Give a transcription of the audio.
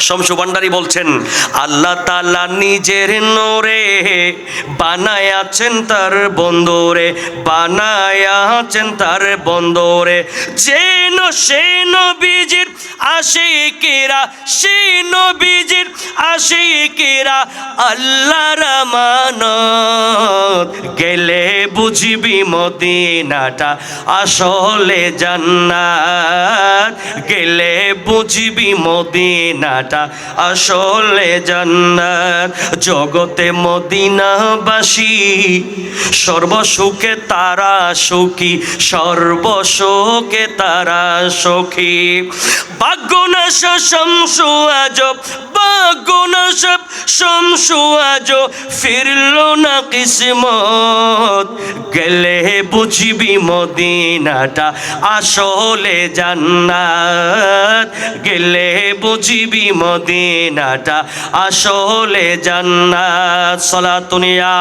শমসু ভান্ডারী বলছেন, আল্লাহ তাআলা নিজের নূরে বানায়াছেন তার বন্দরে, বানায়াছেন তার বন্দরে। যেন সে নবীজির আশিকেরা, সে নবীজির আশিকেরা আল্লাহর আমানত। গেলে বুঝবি মদিনাটা আসলে জান্নাত, গেলে বুঝবি মদিনাটা আসলে জান্নাত। জগতে মদিনাবাসী সর্বসুখে তারা সুখী, সর্বসুখে তারা সখী। ভাগ্যনাশ শমসু আজব, ভাগ্যনাশ শমসু আজব ফিরল না কিসমত। গেলে বুঝবি মদিনাটা আসলে জান্নাত, গেলে বুঝবি মদিনাটা আসলে জান্নাত। সালাতুন ইয়া